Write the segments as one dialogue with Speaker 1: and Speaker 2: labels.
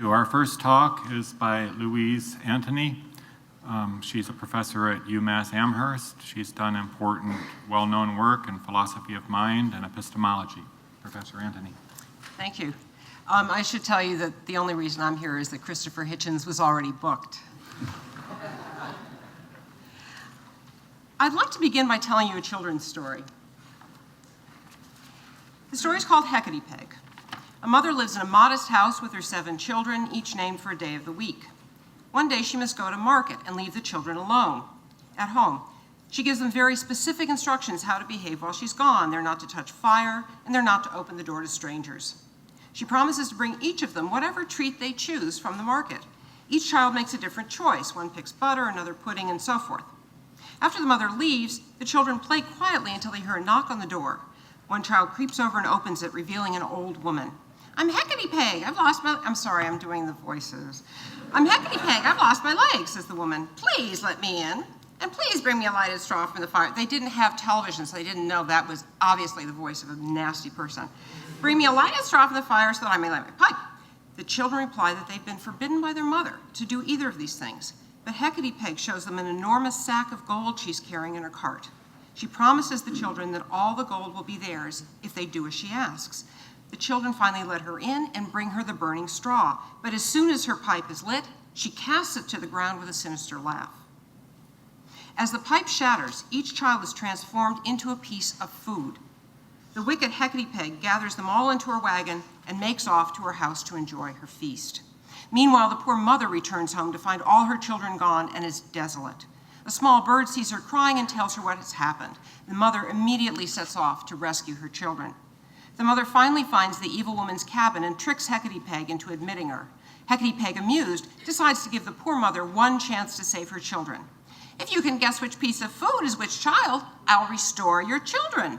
Speaker 1: Our first talk is by Louise Antony. She's a professor at UMass Amherst. She's done important, well-known work in philosophy of mind and epistemology. Professor Antony.
Speaker 2: Thank you. I should tell you that the only reason I'm here is that Christopher Hitchens was already booked. I'd like to begin by telling you a children's story. The story is called Hecate Peg. A mother lives in a modest house with her 7 children, each named for a day of the week. One day she must go to market and leave the children alone at home. She gives them very specific instructions how to behave while she's gone. They're not to touch fire, and they're not to open the door to strangers. She promises to bring each of them whatever treat they choose from the market. Each child makes a different choice. One picks butter, another pudding, and so forth. After the mother leaves, the children play quietly until they hear a knock on the door. One child creeps over and opens it, revealing an old woman. I'm Hecate Peg, I'm sorry, I'm doing the voices. I'm Hecate Peg, I've lost my leg, says the woman. Please let me in, and please bring me a lighted straw from the fire. They didn't have television, so they didn't know that was obviously the voice of a nasty person. Bring me a lighted straw from the fire so that I may light my pipe. The children reply that they've been forbidden by their mother to do either of these things, but Hecate Peg shows them an enormous sack of gold she's carrying in her cart. She promises the children that all the gold will be theirs if they do as she asks. The children finally let her in and bring her the burning straw, but as soon as her pipe is lit, she casts it to the ground with a sinister laugh. As the pipe shatters, each child is transformed into a piece of food. The wicked Hecate Peg gathers them all into her wagon and makes off to her house to enjoy her feast. Meanwhile, the poor mother returns home to find all her children gone and is desolate. A small bird sees her crying and tells her what has happened. The mother immediately sets off to rescue her children. The mother finally finds the evil woman's cabin and tricks Hecate Peg into admitting her. Hecate Peg, amused, decides to give the poor mother one chance to save her children. If you can guess which piece of food is which child, I'll restore your children.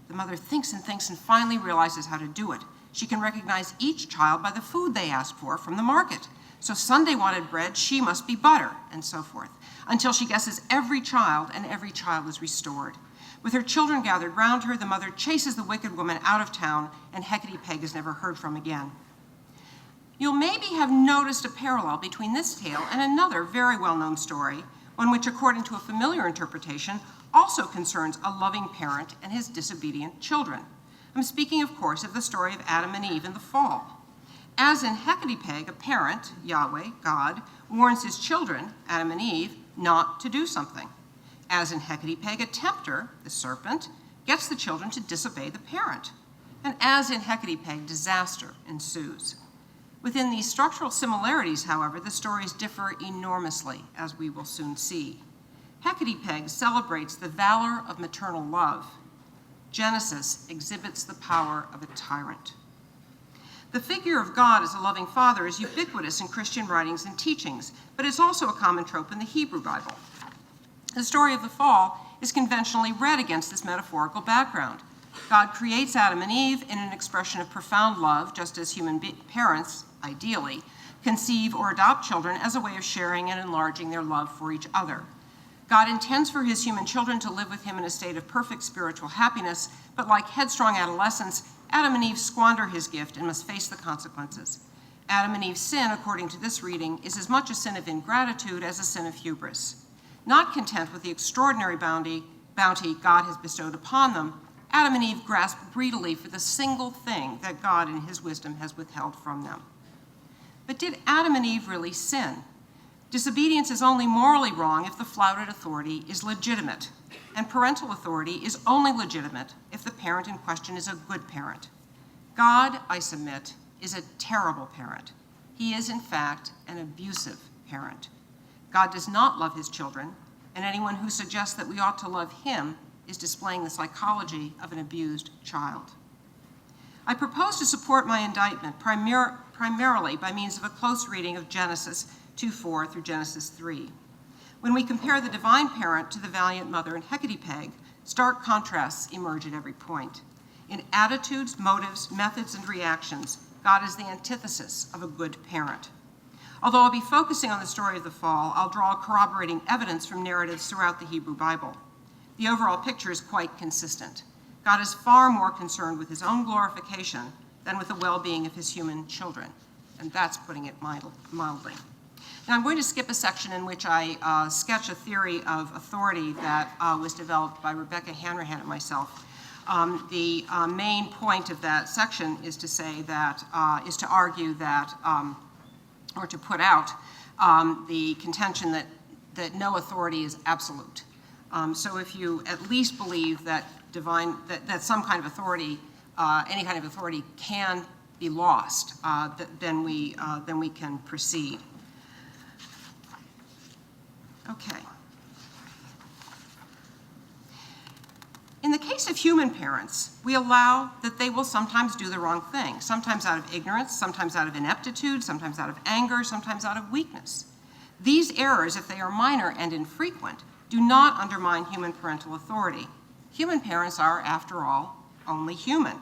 Speaker 2: The mother thinks and finally realizes how to do it. She can recognize each child by the food they ask for from the market. So Sunday wanted bread, she must be butter, and so forth, until she guesses every child, and every child is restored. With her children gathered round her, the mother chases the wicked woman out of town, and Hecate Peg is never heard from again. You'll maybe have noticed a parallel between this tale and another very well-known story, one which, according to a familiar interpretation, also concerns a loving parent and his disobedient children. I'm speaking, of course, of the story of Adam and Eve in the fall. As in Hecate Peg, a parent, Yahweh, God, warns his children, Adam and Eve, not to do something. As in Hecate Peg, a tempter, the serpent, gets the children to disobey the parent. And as in Hecate Peg, disaster ensues. Within these structural similarities, however, the stories differ enormously, as we will soon see. Hecate Peg celebrates the valor of maternal love. Genesis exhibits the power of a tyrant. The figure of God as a loving father is ubiquitous in Christian writings and teachings, but it's also a common trope in the Hebrew Bible. The story of the fall is conventionally read against this metaphorical background. God creates Adam and Eve in an expression of profound love, just as human parents, ideally, conceive or adopt children as a way of sharing and enlarging their love for each other. God intends for his human children to live with him in a state of perfect spiritual happiness, but like headstrong adolescents, Adam and Eve squander his gift and must face the consequences. Adam and Eve's sin, according to this reading, is as much a sin of ingratitude as a sin of hubris. Not content with the extraordinary bounty God has bestowed upon them, Adam and Eve grasp greedily for the single thing that God in his wisdom has withheld from them. But did Adam and Eve really sin? Disobedience is only morally wrong if the flouted authority is legitimate, and parental authority is only legitimate if the parent in question is a good parent. God, I submit, is a terrible parent. He is, in fact, an abusive parent. God does not love his children, and anyone who suggests that we ought to love him is displaying the psychology of an abused child. I propose to support my indictment primarily by means of a close reading of Genesis 2:4 through Genesis 3. When we compare the divine parent to the valiant mother in Hecate Peg, stark contrasts emerge at every point. In attitudes, motives, methods, and reactions, God is the antithesis of a good parent. Although I'll be focusing on the story of the fall, I'll draw corroborating evidence from narratives throughout the Hebrew Bible. The overall picture is quite consistent. God is far more concerned with his own glorification than with the well-being of his human children. and that's putting it mildly. Now I'm going to skip a section in which I sketch a theory of authority that was developed by Rebecca Hanrahan and myself. The main point of that section is to say that, is to argue that, or to put out the contention that no authority is absolute. So if you at least believe that that some kind of authority, any kind of authority can be lost, then we can proceed. Okay. In the case of human parents, we allow that they will sometimes do the wrong thing, sometimes out of ignorance, sometimes out of ineptitude, sometimes out of anger, sometimes out of weakness. These errors, if they are minor and infrequent, do not undermine human parental authority. Human parents are, after all, only human.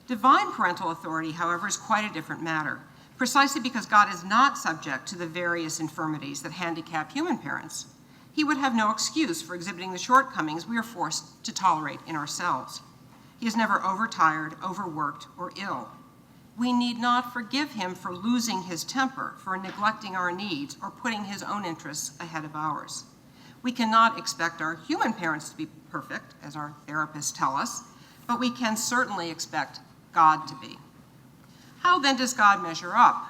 Speaker 2: Divine parental authority, however, is quite a different matter, precisely because God is not subject to the various infirmities that handicap human parents. He would have no excuse for exhibiting the shortcomings we are forced to tolerate in ourselves. He is never overtired, overworked, or ill. We need not forgive him for losing his temper, for neglecting our needs, or putting his own interests ahead of ours. We cannot expect our human parents to be perfect, as our therapists tell us, but we can certainly expect God to be. How then does God measure up?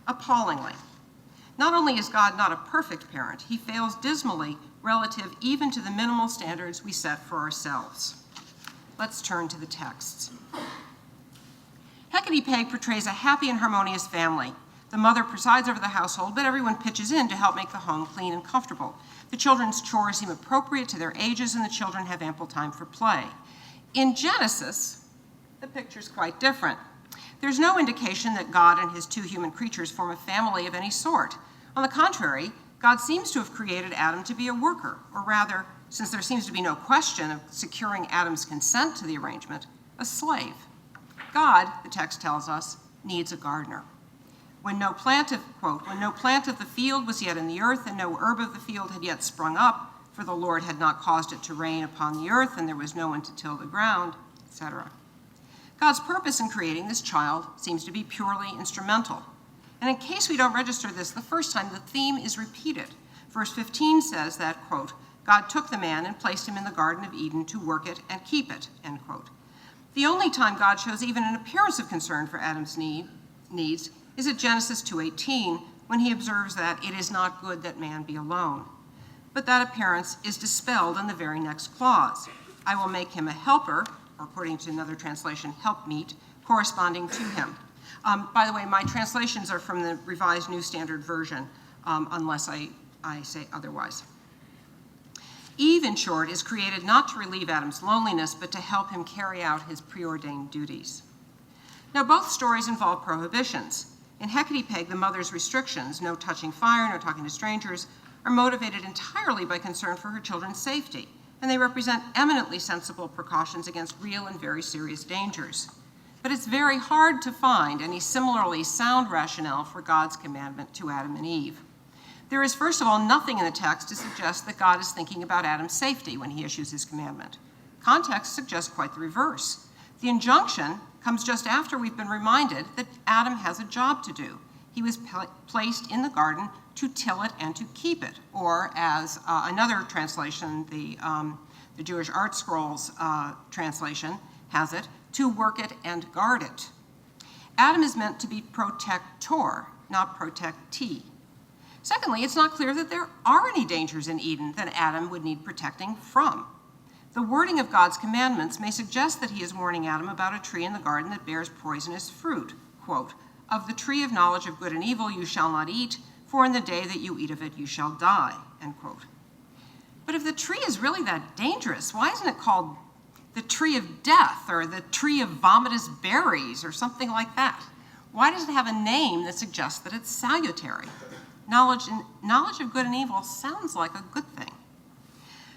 Speaker 2: Appallingly. Not only is God not a perfect parent, he fails dismally relative even to the minimal standards we set for ourselves. Let's turn to the texts. Hecate Peg portrays a happy and harmonious family. The mother presides over the household, but everyone pitches in to help make the home clean and comfortable. The children's chores seem appropriate to their ages, and the children have ample time for play. In Genesis, the picture's quite different. There's no indication that God and his two human creatures form a family of any sort. On the contrary, God seems to have created Adam to be a worker, or rather, since there seems to be no question of securing Adam's consent to the arrangement, a slave. God, the text tells us, needs a gardener. When no plant of, quote, when no plant of the field was yet in the earth, and no herb of the field had yet sprung up, for the Lord had not caused it to rain upon the earth, and there was no one to till the ground, etc. God's purpose in creating this child seems to be purely instrumental. And in case we don't register this the first time, the theme is repeated. Verse 15 says that, quote, God took the man and placed him in the Garden of Eden to work it and keep it, end quote. The only time God shows even an appearance of concern for Adam's needs is at Genesis 2:18, when he observes that it is not good that man be alone. But that appearance is dispelled in the very next clause. I will make him a helper, or according to another translation, helpmeet, corresponding to him. By the way, my translations are from the Revised New Standard Version, unless I say otherwise. Eve, in short, is created not to relieve Adam's loneliness, but to help him carry out his preordained duties. Now, both stories involve prohibitions. In Hecate Peg, the mother's restrictions, no touching fire, no talking to strangers, are motivated entirely by concern for her children's safety, and they represent eminently sensible precautions against real and very serious dangers. But it's very hard to find any similarly sound rationale for God's commandment to Adam and Eve. There is, first of all, nothing in the text to suggest that God is thinking about Adam's safety when he issues his commandment. Context suggests quite the reverse. The injunction comes just after we've been reminded that Adam has a job to do. He was placed in the garden to till it and to keep it, or as another translation, the Jewish Art Scrolls translation has it, to work it and guard it. Adam is meant to be protector, not protectee. Secondly, it's not clear that there are any dangers in Eden that Adam would need protecting from. The wording of God's commandments may suggest that he is warning Adam about a tree in the garden that bears poisonous fruit. Quote, of the tree of knowledge of good and evil you shall not eat, for in the day that you eat of it you shall die, end quote. But if the tree is really that dangerous, why isn't it called the tree of death or the tree of vomitous berries or something like that? Why does it have a name that suggests that it's salutary? Knowledge of good and evil sounds like a good thing.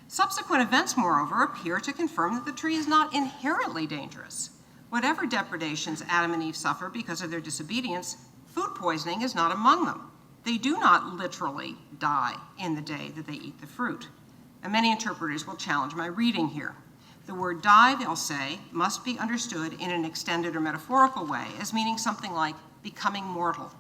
Speaker 2: Subsequent events, moreover, appear to confirm that the tree is not inherently dangerous. Whatever depredations Adam and Eve suffer because of their disobedience, food poisoning is not among them. They do not literally die in the day that they eat the fruit. And many interpreters will challenge my reading here. The word die, they'll say, must be understood in an extended or metaphorical way as meaning something like becoming mortal.